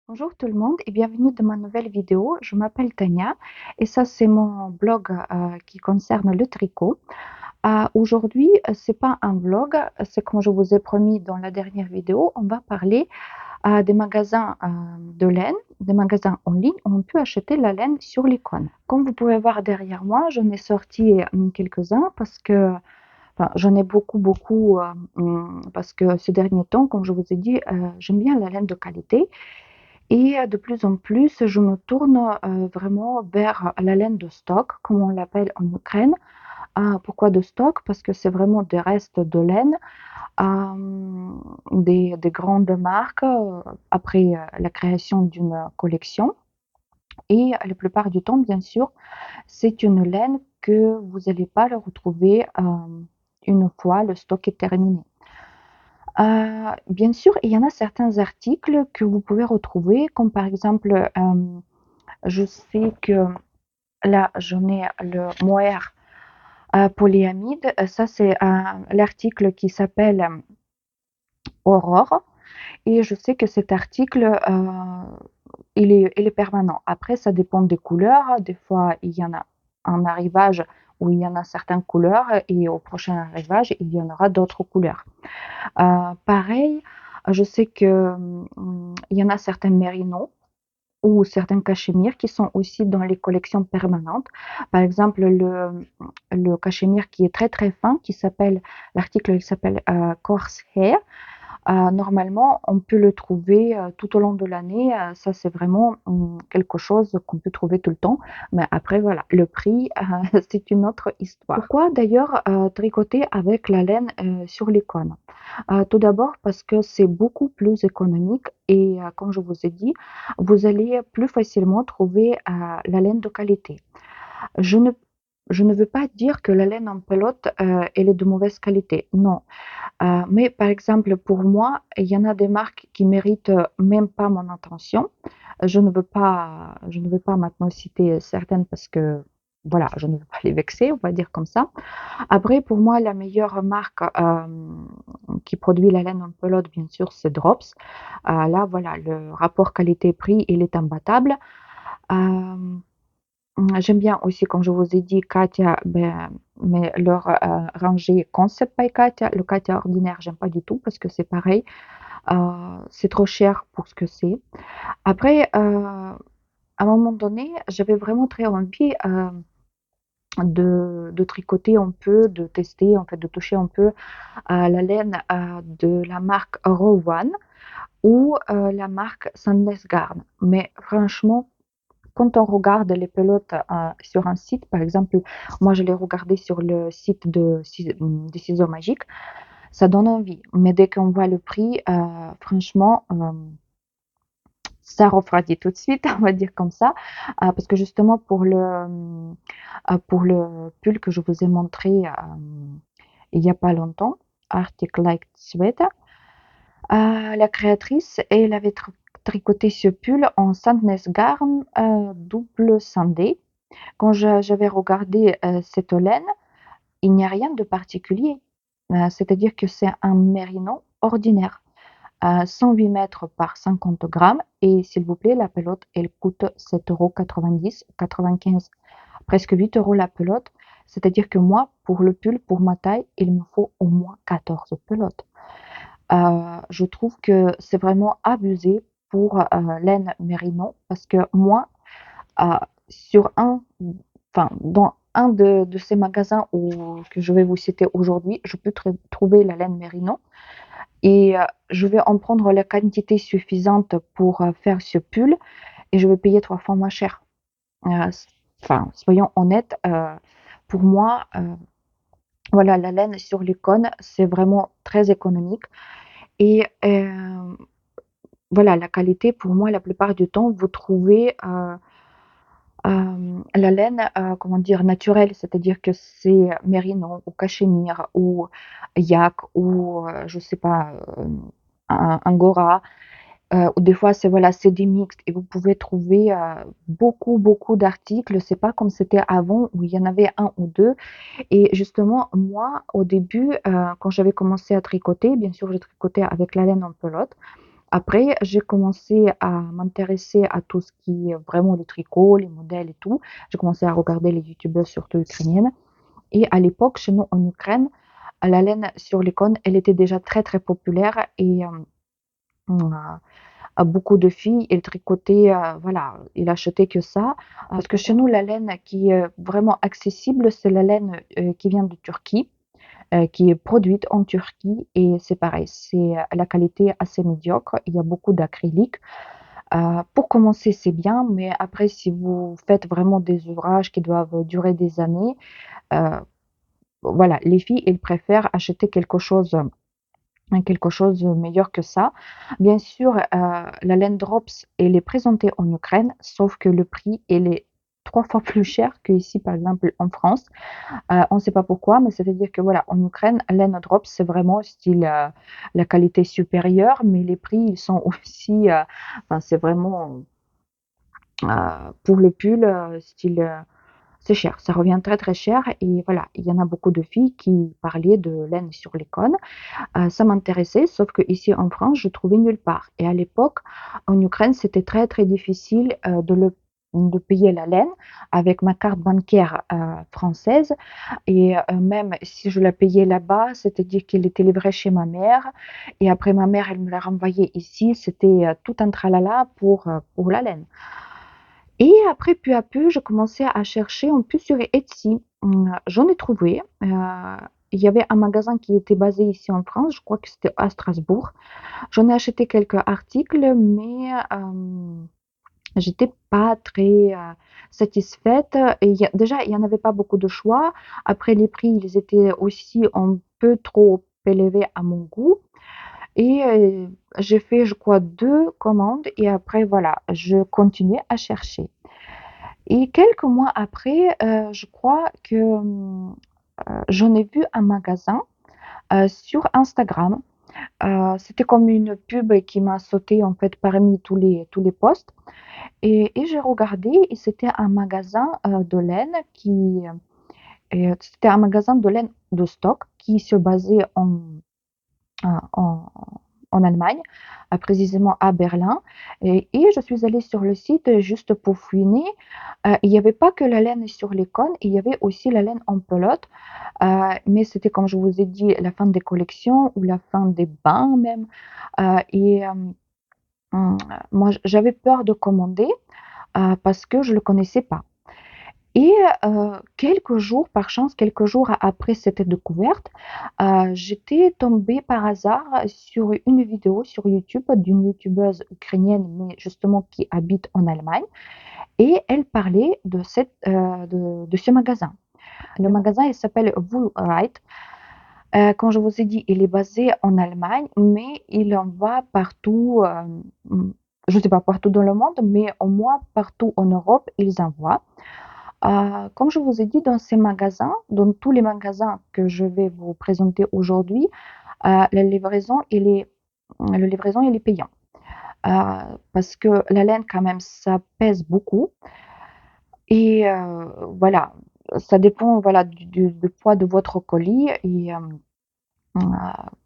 Bonjour tout le monde et bienvenue dans ma nouvelle vidéo. Je m'appelle Tania et ça c'est mon blog qui concerne le tricot. Aujourd'hui, c'est pas un vlog, c'est comme je vous ai promis dans la dernière vidéo, on va parler des magasins de laine, des magasins en ligne où on peut acheter la laine sur l'icône. Comme vous pouvez voir derrière moi, j'en ai sorti quelques-uns parce que enfin, j'en ai beaucoup parce que ces derniers temps, comme je vous ai dit, j'aime bien la laine de qualité et de plus en plus, je me tourne, vraiment vers la laine de stock, comme on l'appelle en Ukraine. Pourquoi de stock? Parce que c'est vraiment des restes de laine, des grandes marques, après, la création d'une collection et la plupart du temps, bien sûr, c'est une laine que vous allez pas le retrouver, une fois le stock est terminé. Bien sûr, il y en a certains articles que vous pouvez retrouver, comme par exemple, je sais que là, j'en ai le mohair polyamide. Ça, c'est l'article qui s'appelle Aurore. Et je sais que cet article, il est permanent. Après, ça dépend des couleurs. Des fois, il y en a un arrivage où il y en a certaines couleurs et au prochain arrivage, il y en aura d'autres couleurs. Pareil, je sais que il y en a certains mérinos ou certains cachemires qui sont aussi dans les collections permanentes. Par exemple, le cachemire qui est très très fin, qui s'appelle, l'article il s'appelle Coarse Hair. Normalement, on peut le trouver tout au long de l'année. Ça, c'est vraiment quelque chose qu'on peut trouver tout le temps. Mais après, voilà, le prix, c'est une autre histoire. Pourquoi d'ailleurs tricoter avec la laine sur l'icône? Tout d'abord parce que c'est beaucoup plus économique et comme je vous ai dit, vous allez plus facilement trouver la laine de qualité. Je ne, je ne veux pas dire que la laine en pelote, elle est de mauvaise qualité. Non. Mais par exemple, pour moi, il y en a des marques qui méritent même pas mon attention. Je ne veux pas maintenant citer certaines parce que voilà, je ne veux pas les vexer, on va dire comme ça. Après, pour moi, la meilleure marque qui produit la laine en pelote, bien sûr, c'est Drops. Là, voilà, le rapport qualité-prix, il est imbattable. Euh, J'aime bien aussi, comme je vous ai dit, Katia, ben, mais leur rangée Concept by Katia. Le Katia ordinaire, j'aime pas du tout parce que c'est pareil, c'est trop cher pour ce que c'est. Après, à un moment donné, j'avais vraiment très envie de tricoter un peu, de tester, en fait, de toucher un peu à la laine de la marque Rowan ou la marque Sandnes Garn. Mais franchement, quand on regarde les pelotes sur un site, par exemple, moi je l'ai regardé sur le site des ciseaux magiques, ça donne envie. Mais dès qu'on voit le prix, franchement, ça refroidit tout de suite, on va dire comme ça. Parce que justement, pour le pull que je vous ai montré il n'y a pas longtemps, Arctic Light Sweater, la créatrice, elle avait tricoté ce pull en Sandnes Garn double sandé. Quand j'avais regardé cette laine, il n'y a rien de particulier. C'est-à-dire que c'est un mérino ordinaire, 108 mètres par 50 grammes. Et s'il vous plaît, la pelote, elle coûte 7,90 €, 95, presque 8 € la pelote. C'est-à-dire que moi, pour le pull, pour ma taille, il me faut au moins 14 pelotes. Je trouve que c'est vraiment abusé pour laine mérino parce que moi, euh, sur un, enfin, dans un de ces magasins que je vais vous citer aujourd'hui, je peux trouver la laine mérino et je vais en prendre la quantité suffisante pour faire ce pull et je vais payer 3 fois moins cher. Euh, Enfin, soyons honnêtes, pour moi, voilà, la laine sur l'icône, c'est vraiment très économique et voilà, la qualité, pour moi, la plupart du temps, vous trouvez la laine, comment dire, naturelle, c'est-à-dire que c'est mérino ou cachemire ou yak ou je sais pas, angora, ou des fois c'est voilà, c'est des mixtes et vous pouvez trouver, beaucoup d'articles. C'est pas comme c'était avant où il y en avait un ou 2. Et justement, moi, au début, quand j'avais commencé à tricoter, bien sûr, je tricotais avec la laine en pelote. Après, j'ai commencé à m'intéresser à tout ce qui est vraiment le tricot, les modèles et tout. J'ai commencé à regarder les youtubeurs, surtout ukrainiennes. Et à l'époque, chez nous en Ukraine, la laine sur l'icône, elle était déjà très très populaire et beaucoup de filles, elles tricotaient, voilà, elles achetaient que ça. Parce que chez nous, la laine qui est vraiment accessible, c'est la laine qui vient de Turquie, qui est produite en Turquie et c'est pareil, c'est la qualité assez médiocre. Il y a beaucoup d'acrylique. Pour commencer, c'est bien, mais après, si vous faites vraiment des ouvrages qui doivent durer des années, euh, voilà, les filles, elles préfèrent acheter quelque chose de meilleur que ça. Bien sûr, la laine Drops, elle est présentée en Ukraine, sauf que le prix, il est 3 fois plus cher qu'ici, par exemple, en France. On ne sait pas pourquoi, mais c'est-à-dire que voilà, en Ukraine, laine Drops, c'est vraiment style la qualité supérieure, mais les prix, ils sont aussi, enfin, c'est vraiment pour le pull, style, c'est cher, ça revient très très cher et voilà, il y en a beaucoup de filles qui parlaient de laine sur les cônes. Ça m'intéressait, sauf que ici en France, je trouvais nulle part. Et à l'époque, en Ukraine, c'était très très difficile de payer la laine avec ma carte bancaire française. Et même si je la payais là-bas, c'est-à-dire qu'elle était livrée chez ma mère. Et après, ma mère, elle me l'a renvoyée ici. C'était tout un tralala pour la laine. Et après, peu à peu, je commençais à chercher en plus sur Etsy. J'en ai trouvé. Il y avait un magasin qui était basé ici en France, je crois que c'était à Strasbourg. J'en ai acheté quelques articles, mais j'étais pas très satisfaite. Et déjà, il n'y en avait pas beaucoup de choix. Après, les prix, ils étaient aussi un peu trop élevés à mon goût. Et j'ai fait, je crois, 2 commandes. Et après, voilà, je continuais à chercher. Et quelques mois après, je crois que j'en ai vu un magasin sur Instagram. C'était comme une pub qui m'a sauté en fait parmi tous les posts. Et j'ai regardé et c'était un magasin de laine c'était un magasin de laine de stock qui se basait en, en Allemagne, précisément à Berlin. Et je suis allée sur le site juste pour fouiner. Il n'y avait pas que la laine sur les cônes, il y avait aussi la laine en pelote. Mais c'était, comme je vous ai dit, la fin des collections ou la fin des bains même. Et moi, j'avais peur de commander parce que je ne le connaissais pas. Et quelques jours, par chance, quelques jours après cette découverte, j'étais tombée par hasard sur une vidéo sur YouTube d'une youtubeuse ukrainienne, mais justement qui habite en Allemagne, et elle parlait de ce magasin. Le magasin, il s'appelle Woolrite. Comme je vous ai dit, il est basé en Allemagne, mais il envoie partout, je ne sais pas partout dans le monde, mais au moins partout en Europe, ils envoient. Comme je vous ai dit, dans ces magasins, dans tous les magasins que je vais vous présenter aujourd'hui, la livraison, il est payant. Parce que la laine, quand même, ça pèse beaucoup. Et voilà, ça dépend voilà, du poids de votre colis. Et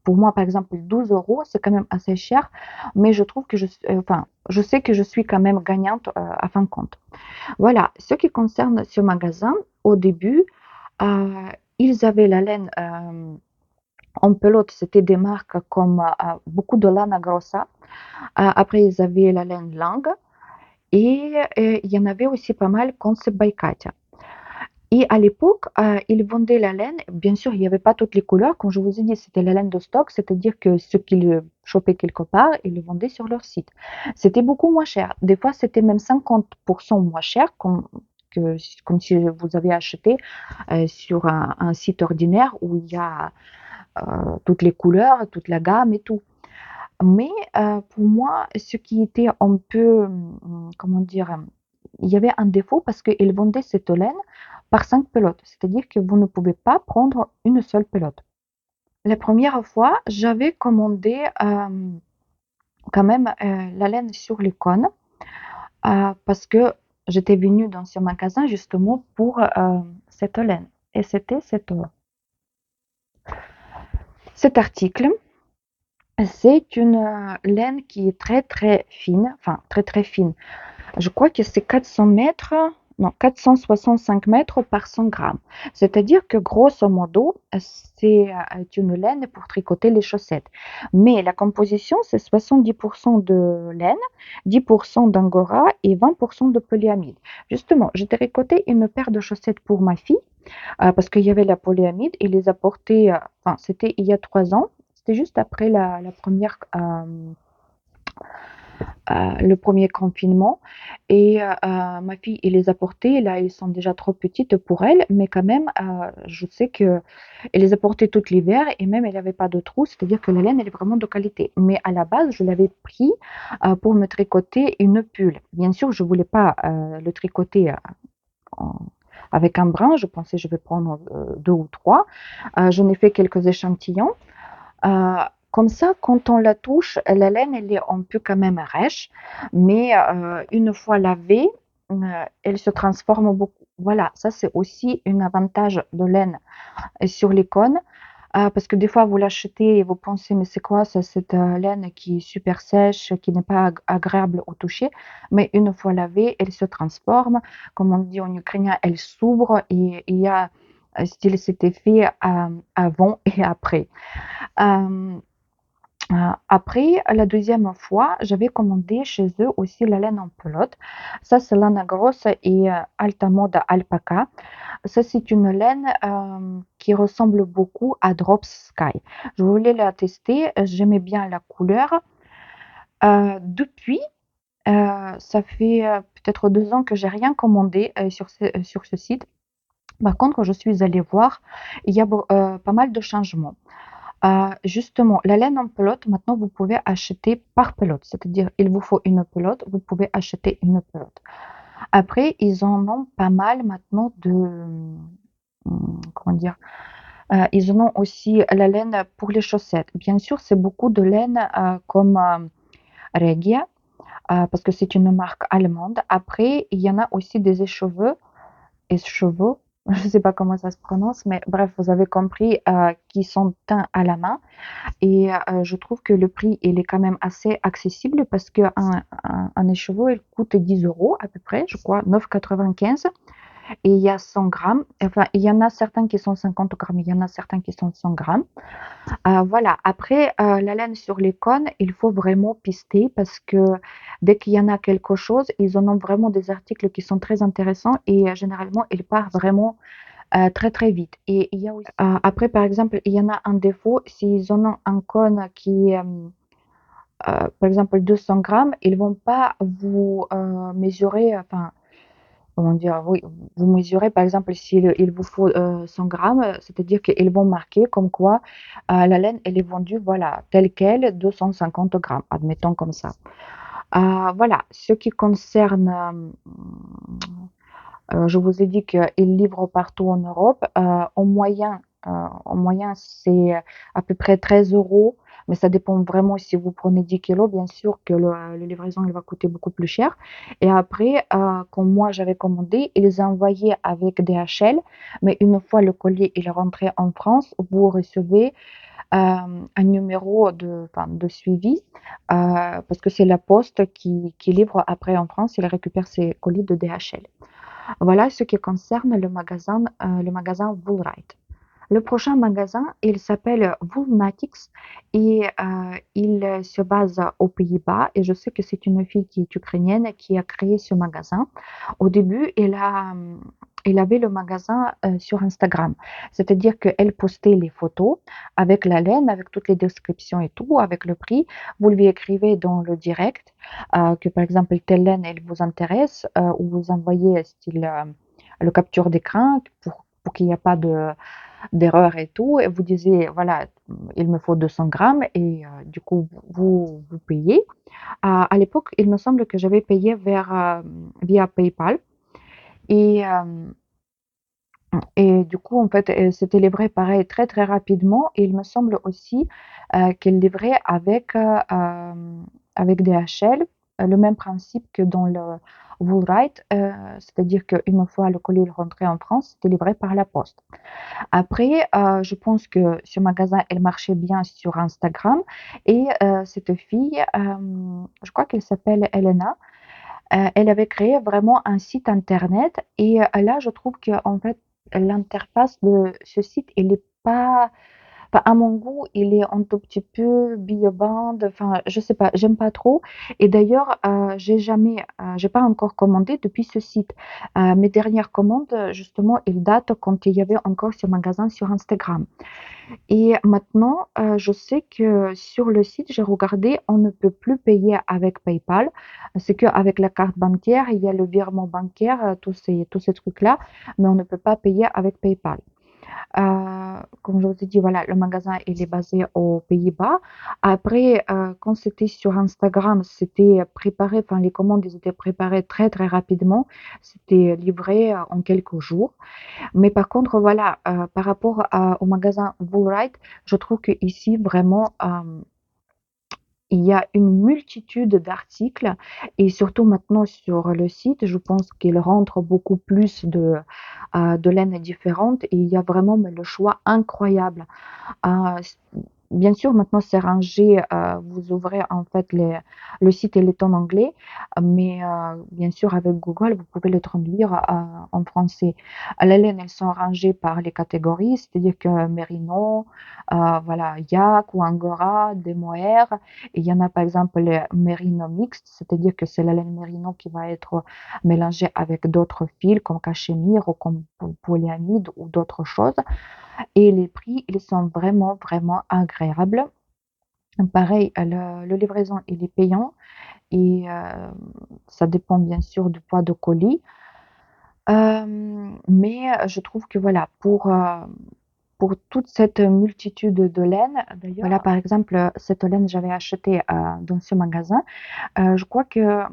pour moi, par exemple, 12 euros, c'est quand même assez cher, mais je trouve que enfin, je sais que je suis quand même gagnante à fin de compte. Voilà, ce qui concerne ce magasin, au début, euh, ils avaient la laine en pelote, c'était des marques comme beaucoup de Lana Grossa. Après, ils avaient la laine Lang et il y en avait aussi pas mal Concept by Katia. Et à l'époque, ils vendaient la laine. Bien sûr, il n'y avait pas toutes les couleurs. Comme je vous ai dit, c'était la laine de stock, c'est-à-dire que ce qu'ils chopaient quelque part, ils le vendaient sur leur site. C'était beaucoup moins cher. Des fois, c'était même 50% moins cher, comme si vous avez acheté sur un site ordinaire où il y a toutes les couleurs, toute la gamme et tout. Mais pour moi, ce qui était un peu, comment dire, il y avait un défaut parce qu'ils vendaient cette laine par 5 pelotes, c'est-à-dire que vous ne pouvez pas prendre une seule pelote. La première fois, j'avais commandé quand même la laine sur les cônes parce que j'étais venue dans ce magasin justement pour cette laine. Et c'était cet article. C'est une laine qui est très très fine, enfin très très fine. Je crois que c'est 400 mètres, non, 465 mètres par 100 grammes. C'est-à-dire que grosso modo, c'est une laine pour tricoter les chaussettes. Mais la composition, c'est 70% de laine, 10% d'angora et 20% de polyamide. Justement, j'ai tricoté une paire de chaussettes pour ma fille parce qu'il y avait la polyamide. Il les a portées, enfin, c'était il y a 3 ans. C'était juste après la première le premier confinement et ma fille, elle les a portées. Là, elles sont déjà trop petites pour elle, mais quand même, je sais qu'elle les a portées tout l'hiver et même elle avait pas de trous, c'est-à-dire que la laine, elle est vraiment de qualité. Mais à la base, je l'avais pris pour me tricoter une pull. Bien sûr, je voulais pas le tricoter en- avec un brin. Je pensais je vais prendre 2 ou 3. J'en ai fait quelques échantillons. Heu, Comme ça, quand on la touche, la laine, elle est un peu quand même rêche, mais une fois lavée, elle se transforme beaucoup. Voilà, ça c'est aussi un avantage de laine sur les cônes, parce que des fois vous l'achetez et vous pensez: «Mais c'est quoi ça, cette, laine qui est super sèche, qui n'est pas agréable au toucher?» mais une fois lavée, elle se transforme. Comme on dit en ukrainien, elle s'ouvre et il y a, style cet effet, avant et après. Hem Après, la deuxième fois, j'avais commandé chez eux aussi la laine en pelote. Ça, c'est Lana Grossa et Alta Moda Alpaca. Ça, c'est une laine qui ressemble beaucoup à Drops Sky. Je voulais la tester, j'aimais bien la couleur. Depuis, ça fait peut-être 2 ans que j'ai rien commandé sur ce site. Par contre, quand je suis allée voir, il y a pas mal de changements. Justement, la laine en pelote, maintenant, vous pouvez acheter par pelote. C'est-à-dire, il vous faut une pelote, vous pouvez acheter une pelote. Après, ils en ont pas mal maintenant de, comment dire? Ils en ont aussi la laine pour les chaussettes. Bien sûr, c'est beaucoup de laine, comme, Regia, parce que c'est une marque allemande. Après, il y en a aussi des écheveaux, je ne sais pas comment ça se prononce, mais bref, vous avez compris, qui sont teints à la main. Et je trouve que le prix, il est quand même assez accessible parce qu'un un écheveau, il coûte 10 € à peu près, je crois 9,95 et il y a 100 grammes. Enfin, il y en a certains qui sont 50 grammes, il y en a certains qui sont 100 grammes. Voilà, après, la laine sur les cônes, il faut vraiment pister parce que dès qu'il y en a quelque chose, ils en ont vraiment des articles qui sont très intéressants et généralement, ils partent vraiment, très, très vite et il y a aussi après, par exemple, il y en a un défaut, s'ils en ont un cône qui est, par exemple 200 grammes, ils vont pas vous, mesurer, enfin, comment dire? Oui, vous mesurez, par exemple, il vous faut, 100 grammes, c'est-à-dire qu'ils vont marquer comme quoi, la laine, elle est vendue, voilà, telle quelle, 250 grammes, admettons comme ça. Voilà, ce qui concerne, je vous ai dit qu'ils livrent partout en Europe. En moyen, c'est à peu près 13 €, mais ça dépend vraiment si vous prenez 10 kilos, bien sûr que la livraison, elle va coûter beaucoup plus cher. Et après, quand moi j'avais commandé, ils les envoyaient avec DHL, mais une fois le colis il est rentré en France, vous recevez un numéro enfin, de suivi, parce que c'est la poste qui livre après en France, il récupère ses colis de DHL. Voilà ce qui concerne le magasin Woolrite. Le prochain magasin, il s'appelle Woolmatics et il se base aux Pays-Bas et je sais que c'est une fille qui est ukrainienne qui a créé ce magasin. Au début, elle avait le magasin sur Instagram, c'est-à-dire qu'elle postait les photos avec la laine, avec toutes les descriptions et tout, avec le prix. Vous lui écrivez dans le direct que par exemple telle laine, elle vous intéresse, ou vous envoyez style le capture d'écran pour qu'il n'y ait pas d'erreur et tout. Et vous disiez, voilà, il me faut 200 grammes et du coup, vous payez. À l'époque, il me semble que j'avais payé via PayPal et, et du coup, en fait, c'était livré pareil très très rapidement. Et il me semble aussi qu'elle livrait avec DHL. le même principe que dans le Woolrite, c'est-à-dire qu'une fois le colis rentré en France, c'était livré par la poste. Après, je pense que ce magasin, elle marchait bien sur Instagram et cette fille, je crois qu'elle s'appelle Elena, elle avait créé vraiment un site internet et là, je trouve qu'en fait, l'interface de ce site, elle est pas enfin, à mon goût, il est un tout petit peu bioband, enfin, je sais pas, j'aime pas trop. Et d'ailleurs, j'ai pas encore commandé depuis ce site. Mes dernières commandes, justement, ils datent quand il y avait encore ce magasin sur Instagram. Et maintenant, je sais que sur le site, j'ai regardé, on ne peut plus payer avec PayPal. C'est qu'avec la carte bancaire, il y a le virement bancaire, tous ces trucs-là, mais on ne peut pas payer avec PayPal. Comme je vous ai dit, voilà, le magasin, il est basé aux Pays-Bas. Après, quand c'était sur Instagram, c'était préparé, enfin, les commandes, ils étaient préparées très, très rapidement. C'était livré en quelques jours. Mais par contre, voilà, par rapport au magasin Woolrite, je trouve qu'ici, vraiment, il y a une multitude d'articles et surtout maintenant sur le site, je pense qu'il rentre beaucoup plus de laines différentes et il y a vraiment mais le choix incroyable. S Bien sûr, maintenant c'est rangé, vous ouvrez en fait le site il est en anglais, mais bien sûr avec Google, vous pouvez le traduire, en français. Les laines, elles sont rangées par les catégories, c'est-à-dire que mérino, voilà, yak ou angora, des mohair et il y en a par exemple les mérino mixtes, c'est-à-dire que c'est la laine mérino qui va être mélangée avec d'autres fils comme cachemire ou comme polyamide ou d'autres choses. Et les prix, ils sont vraiment, vraiment agréables. Pareil, le livraison, il est payant et ça dépend bien sûr du poids de colis. Mais je trouve que voilà, pour toute cette multitude de laines, d'ailleurs, voilà, par exemple, cette laine, j'avais acheté dans ce magasin. Je crois que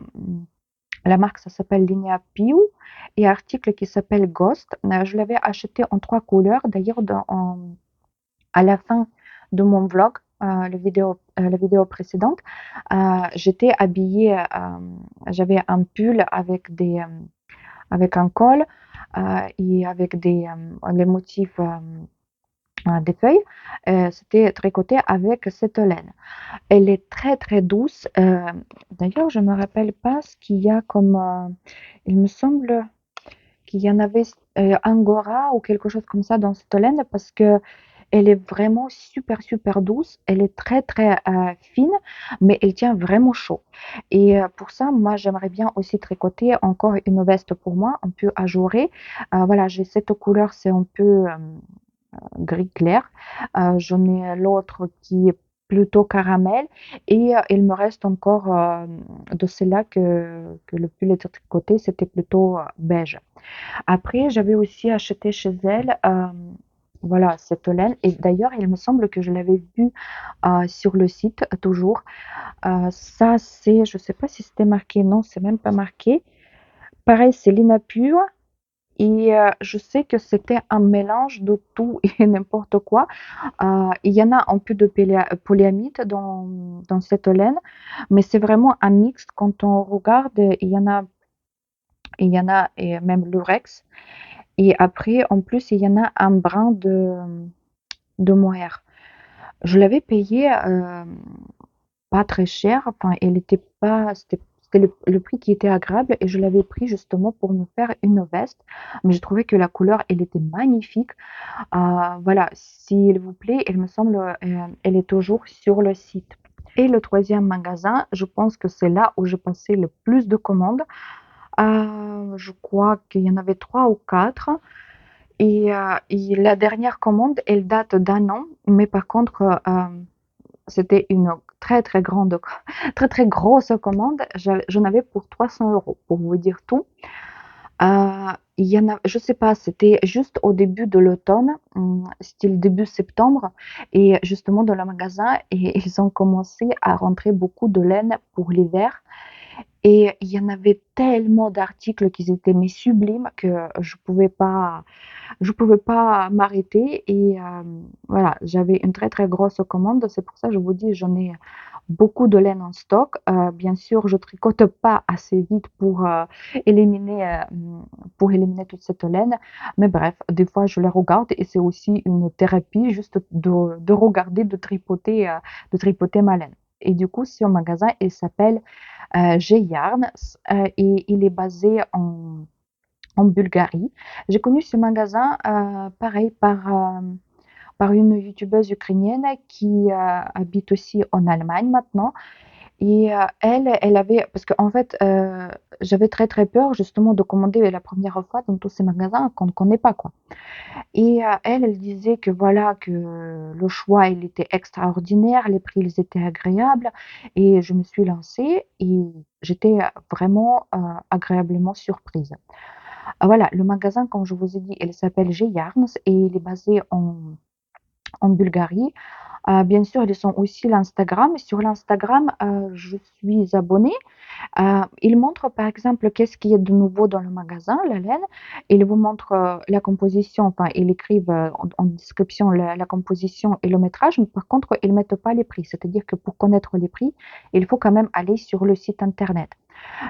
la marque, ça s'appelle Linea Piu et article qui s'appelle Ghost. Je l'avais acheté en 3 couleurs. D'ailleurs, à la fin de mon vlog, la vidéo précédente, j'étais habillée, j'avais un pull avec un col et avec les motifs des feuilles. C'était tricoté avec cette laine. Elle est très très douce. D'ailleurs, je me rappelle pas ce qu'il y a comme. Il me semble qu'il y en avait angora ou quelque chose comme ça dans cette laine parce que elle est vraiment super, super douce. Elle est très, très fine, mais elle tient vraiment chaud. Et pour ça, moi, j'aimerais bien aussi tricoter encore une veste pour moi, un peu ajourée. Voilà, j'ai cette couleur, c'est un peu gris clair. J'en ai l'autre qui est plutôt caramel et il me reste encore de celle-là que le pull est tricoté, c'était plutôt beige. Après, j'avais aussi acheté chez elle, voilà, cette laine et d'ailleurs, il me semble que je l'avais vue, sur le site toujours. Ça, c'est je sais pas si c'était marqué, non, c'est même pas marqué. Pareil, c'est Lina Pure et je sais que c'était un mélange de tout et n'importe quoi. Il y en a un peu de polyamide dans cette laine, mais c'est vraiment un mix. Quand on regarde, il y en a et même lurex et après, en plus, il y en a un brin de mohair. Je l'avais payé, pas très cher, enfin, elle était pas c'était le prix qui était agréable et je l'avais pris justement pour me faire une veste, mais j'ai trouvé que la couleur, elle était magnifique. Voilà, s'il vous plaît, il me semble, elle est toujours sur le site. Et le troisième magasin, je pense que c'est là où j'ai passé le plus de commandes. Je crois qu'il y en avait 3 ou 4. Et la dernière commande, elle date d'un an, mais par contre, c'était une très, très grande, très, très grosse commande. J'en avais pour 300 euros, pour vous dire tout. Il y en a, je sais pas, c'était juste au début de l'automne, style début septembre, et justement dans le magasin, et ils ont commencé à rentrer beaucoup de laine pour l'hiver. Et il y en avait tellement d'articles qui étaient mais sublimes que je pouvais pas m'arrêter et voilà, j'avais une très, très grosse commande. C'est pour ça que je vous dis, j'en ai beaucoup de laine en stock. Bien sûr, je tricote pas assez vite éliminer, éliminer toute cette laine, mais bref, des fois je les regarde et c'est aussi une thérapie juste de regarder, de tripoter ma laine. Et du coup, ce magasin, il s'appelle, G-Yarns, et il est basé en Bulgarie. J'ai connu ce magasin, pareil, par une youtubeuse ukrainienne qui habite aussi en Allemagne maintenant. Et elle avait, parce qu'en fait, j'avais très très peur justement de commander la première fois dans tous ces magasins qu'on ne connaît pas, quoi. Et elle disait que voilà, que le choix, il était extraordinaire, les prix, ils étaient agréables. Et je me suis lancée et j'étais vraiment agréablement surprise. Voilà, le magasin, comme je vous ai dit, il s'appelle G-Yarns et il est basé en Bulgarie. Bien sûr, ils ont aussi l'Instagram. Sur l'Instagram, je suis abonnée. Ils montrent par exemple qu'est-ce qu'il y a de nouveau dans le magasin, la laine. Ils vous montrent la composition, enfin, ils écrivent en description la composition et le métrage, mais par contre, ils ne mettent pas les prix. C'est-à-dire que pour connaître les prix, il faut quand même aller sur le site internet.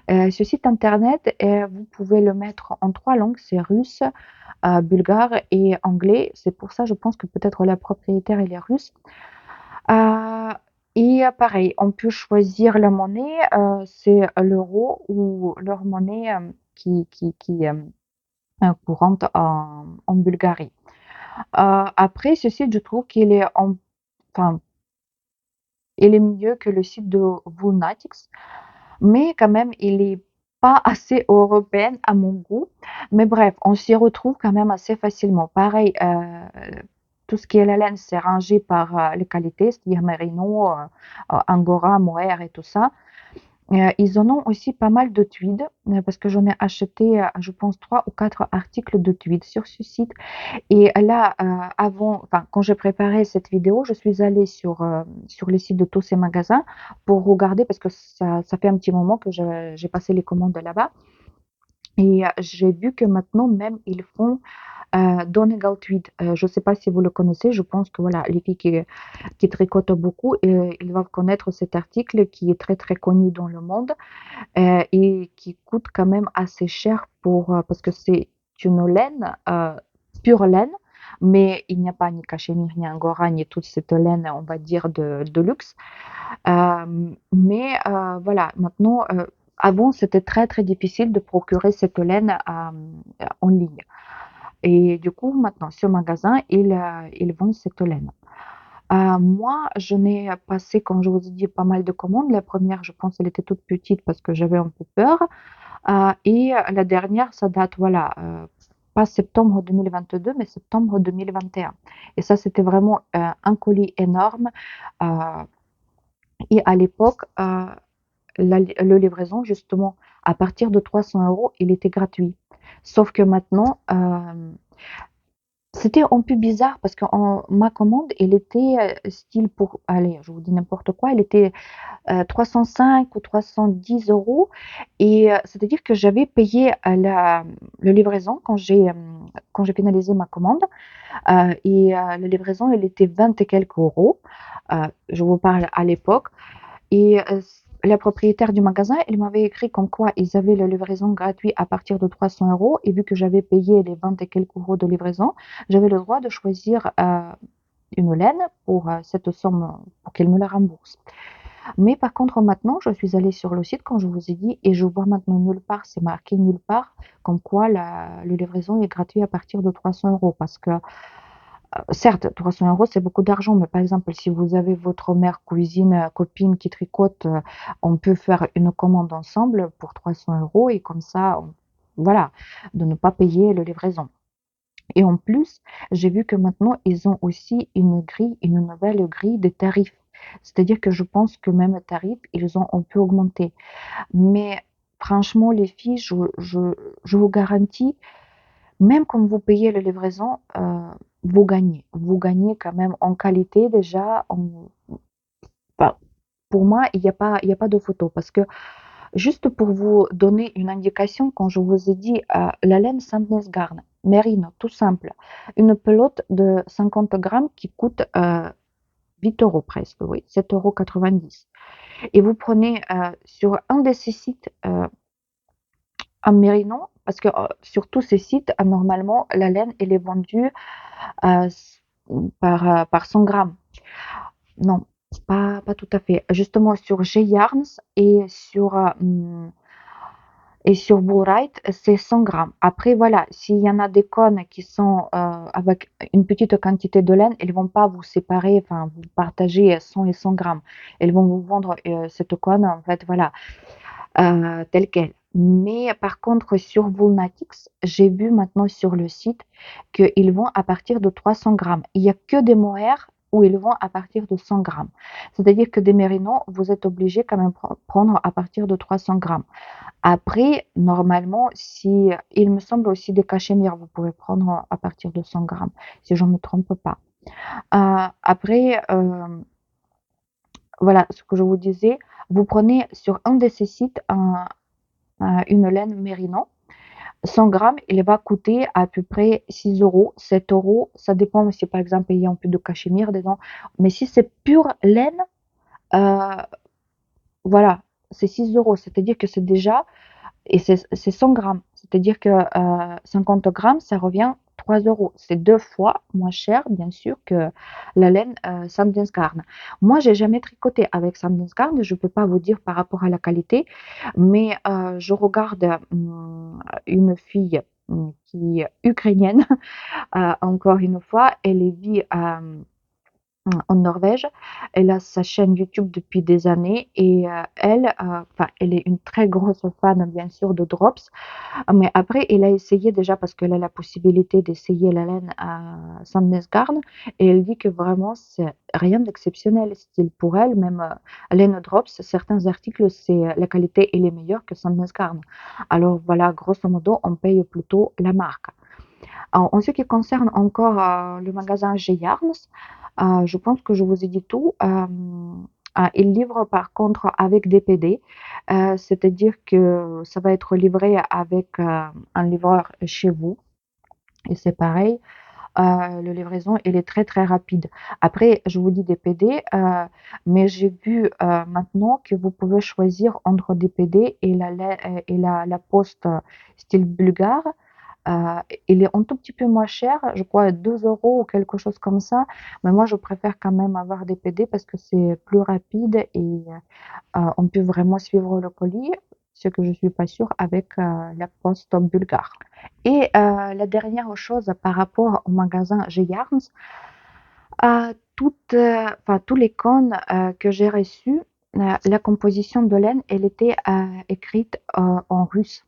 Ce site internet, vous pouvez le mettre en trois langues, c'est russe, bulgare et anglais. C'est pour ça, je pense que peut-être la propriétaire, elle est russe. Euh, et pareil, on peut choisir la monnaie, c'est l'euro ou leur monnaie qui est courante en Bulgarie. Après, ce site, je trouve enfin, il est mieux que le site de Woolnatics, mais quand même, il est pas assez européen à mon goût. Mais bref, on s'y retrouve quand même assez facilement. Pareil, tout ce qui est la laine, c'est rangé par les qualités, c'est-à-dire Merino, Angora, Mohair et tout ça. Ils en ont aussi pas mal de tweeds, parce que j'en ai acheté, je pense, 3 ou 4 articles de tweeds sur ce site. Et là, enfin, quand j'ai préparé cette vidéo, je suis allée sur le site de tous ces magasins pour regarder, parce que ça fait un petit moment que j'ai passé les commandes là-bas. Et j'ai vu que maintenant même, ils font Donegal Tweed. Je ne sais pas si vous le connaissez. Je pense que voilà, les filles qui tricotent beaucoup, ils doivent connaître cet article qui est très très connu dans le monde et qui coûte quand même assez cher parce que c'est une laine, pure laine, mais il n'y a pas ni cachemire, ni angora, ni toute cette laine, on va dire, de luxe. Mais voilà, maintenant, avant, c'était très très difficile de procurer cette laine en ligne. Et du coup, maintenant, ce magasin, il vend cette laine. Moi, je n'ai passé, comme je vous ai dit, pas mal de commandes. La première, je pense, elle était toute petite parce que j'avais un peu peur. Et la dernière, ça date, voilà, pas septembre 2022, mais septembre 2021. Et un. Et ça, c'était vraiment un colis énorme. Euh, et à l'époque, le livraison, justement, à partir de 300 euros, il était gratuit. Sauf que maintenant, c'était un peu bizarre parce que ma commande, elle était style pour, allez, je vous dis n'importe quoi, elle était 305 ou 310 euros. Et c'est-à-dire que j'avais payé le livraison quand j'ai finalisé ma commande. Et la livraison, elle était 20 et quelques euros. Je vous parle à l'époque. Et la propriétaire du magasin, elle m'avait écrit comme quoi ils avaient la livraison gratuite à partir de 300 euros. Et vu que j'avais payé les 20 et quelques euros de livraison, j'avais le droit de choisir une laine pour cette somme, pour qu'elle me la rembourse. Mais par contre, maintenant, je suis allée sur le site, comme je vous ai dit, et je vois maintenant nulle part, c'est marqué nulle part, comme quoi la livraison est gratuite à partir de 300 euros. Parce que, certes, 300 euros, c'est beaucoup d'argent, mais par exemple, si vous avez votre mère, cousine, copine qui tricote, on peut faire une commande ensemble pour 300 euros et comme ça, voilà, de ne pas payer la livraison. Et en plus, j'ai vu que maintenant, ils ont aussi une nouvelle grille de tarifs. C'est-à-dire que je pense que même les tarifs, ils ont un peu augmenté. Mais franchement, les filles, je vous garantis, même quand vous payez la livraison, vous gagnez. Vous gagnez quand même en qualité déjà. Enfin, pour moi, il y a pas de photo parce que Juste pour vous donner une indication, quand je vous ai dit la laine Sandnes-Garn, Merino, tout simple, une pelote de 50 grammes qui coûte 8 euros presque, oui, 7,90 €. Et vous prenez sur un de ces sites un Merino, parce que sur tous ces sites, normalement, la laine, elle est vendue euh, par 100 grammes. Non, pas tout à fait. Justement, sur G-Yarns et sur Bullrite, c'est 100 grammes. Après, voilà, s'il y en a des cônes qui sont avec une petite quantité de laine, elles vont pas vous séparer, enfin, vous partager 100 et 100 grammes. Elles vont vous vendre cette cône, en fait, voilà, telle quelle. Mais par contre, sur Woolnatics, j'ai vu maintenant sur le site qu'ils vont à partir de 300 grammes. Il n'y a que des mohair où ils vont à partir de 100 grammes. C'est-à-dire que des mérinos, vous êtes obligé quand même prendre à partir de 300 grammes. Après, normalement, si, il me semble aussi des cachemires, vous pouvez prendre à partir de 100 grammes, si je ne me trompe pas. Après, voilà ce que je vous disais, vous prenez sur un de ces sites une laine mérino. 100 grammes, il va coûter à peu près 6 euros, 7 euros. Ça dépend si par exemple il y a un peu de cachemire dedans. Mais si c'est pure laine, euh, voilà, c'est 6 euros. C'est-à-dire que c'est déjà. Et c'est 100 grammes. C'est-à-dire que 50 grammes, ça revient 3 euros. C'est deux fois moins cher, bien sûr, que la laine Sandnesgarn. Moi, j'ai jamais tricoté avec Sandnesgarn. Je ne peux pas vous dire par rapport à la qualité, mais je regarde une fille qui est ukrainienne, encore une fois, elle vit en Norvège. Elle a sa chaîne YouTube depuis des années et enfin, elle est une très grosse fan, bien sûr, de Drops. Mais après, elle a essayé déjà parce qu'elle a la possibilité d'essayer la laine à Sandnesgarn et elle dit que vraiment, c'est rien d'exceptionnel. Style pour elle, même laine Drops, certains articles, la qualité elle est meilleure que Sandnesgarn. Alors voilà, grosso modo, on paye plutôt la marque. En ce qui concerne encore le magasin G-Yarns, je pense que je vous ai dit tout. Il livre par contre avec des PD, c'est-à-dire que ça va être livré avec un livreur chez vous. Et c'est pareil, la livraison, elle est très très rapide. Après, je vous dis des PD, mais j'ai vu maintenant que vous pouvez choisir entre des PD et la poste style bulgare. Il est un tout petit peu moins cher, je crois 2 euros ou quelque chose comme ça. Mais moi, je préfère quand même avoir des PD parce que c'est plus rapide et on peut vraiment suivre le colis, ce que je ne suis pas sûre avec la poste bulgare. Et la dernière chose par rapport au magasin G-Yarns, enfin, tous les cônes que j'ai reçus, la composition de laine, elle était écrite en russe.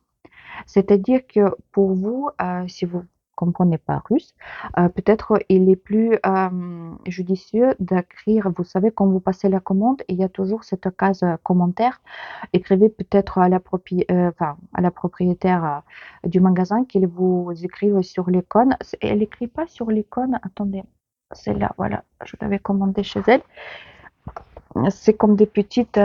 C'est-à-dire que pour vous, si vous comprenez pas russe, peut-être il est plus judicieux d'écrire, vous savez, quand vous passez la commande, il y a toujours cette case commentaire. Écrivez peut-être enfin, à la propriétaire du magasin qu'il vous écrive sur l'icône. Elle n'écrit pas sur l'icône, attendez, celle-là, voilà, je l'avais commandée chez elle. C'est comme des petites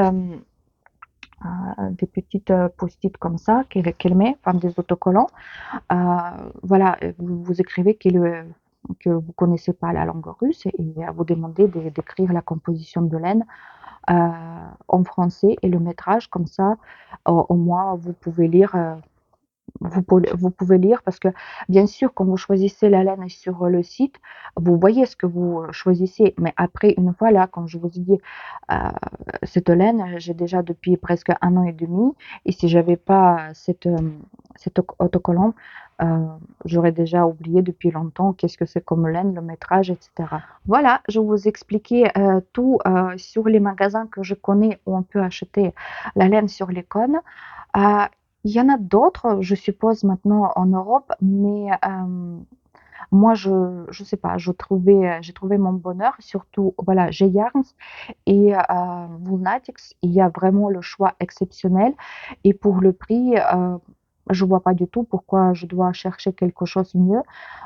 post-it comme ça qu'elle met, enfin des autocollants. Voilà, vous écrivez que vous connaissez pas la langue russe et vous demandez d'écrire la composition de laine en français et le métrage, comme ça, au moins vous pouvez lire. Vous pouvez lire parce que, bien sûr, quand vous choisissez la laine sur le site, vous voyez ce que vous choisissez. Mais après, une fois là, comme je vous ai dit, euh, cette laine, j'ai déjà depuis presque un an et demi. Et si j'avais pas cet autocollant, euh, j'aurais déjà oublié depuis longtemps qu'est-ce que c'est comme laine, le métrage, etc. Voilà, je vous expliquais tout sur les magasins que je connais où on peut acheter la laine sur les cônes. Euh, il y en a d'autres, je suppose, maintenant en Europe, mais moi, je sais pas, j'ai trouvé mon bonheur, surtout, voilà, j'ai Yarns et Woolnatics, il y a vraiment le choix exceptionnel. Et pour le prix, je vois pas du tout pourquoi je dois chercher quelque chose de mieux,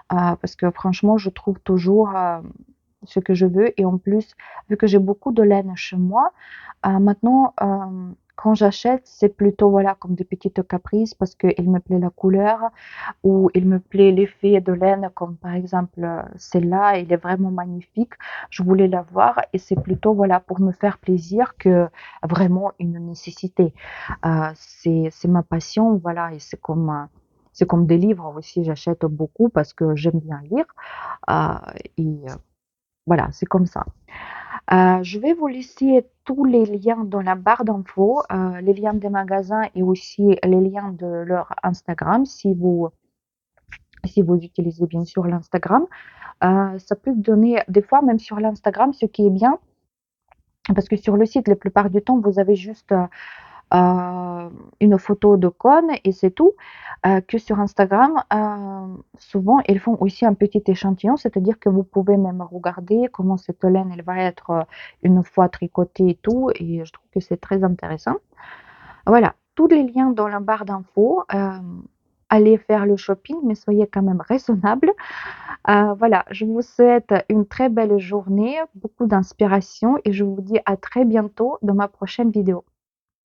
parce que franchement, je trouve toujours ce que je veux. Et en plus, vu que j'ai beaucoup de laine chez moi, maintenant, quand j'achète, c'est plutôt, voilà, comme des petites caprices parce qu'il me plaît la couleur ou il me plaît l'effet de laine comme par exemple, celle-là, elle est vraiment magnifique. Je voulais l'avoir et c'est plutôt, voilà, pour me faire plaisir que vraiment une nécessité. C'est ma passion, voilà et c'est comme des livres aussi, j'achète beaucoup parce que j'aime bien lire, heu et voilà, c'est comme ça. Je vais vous laisser tous les liens dans la barre d'infos, les liens des magasins et aussi les liens de leur Instagram si vous utilisez bien sûr l'Instagram. Ça peut donner des fois même sur l'Instagram, ce qui est bien, parce que sur le site, la plupart du temps, vous avez juste, une photo de cône et c'est tout. Que sur Instagram, souvent, ils font aussi un petit échantillon, c'est-à-dire que vous pouvez même regarder comment cette laine, elle va être, une fois tricotée et tout et je trouve que c'est très intéressant. Voilà, tous les liens dans la barre d'infos, allez faire le shopping, mais soyez quand même raisonnable. Voilà, je vous souhaite une très belle journée, beaucoup d'inspiration et je vous dis à très bientôt dans ma prochaine vidéo.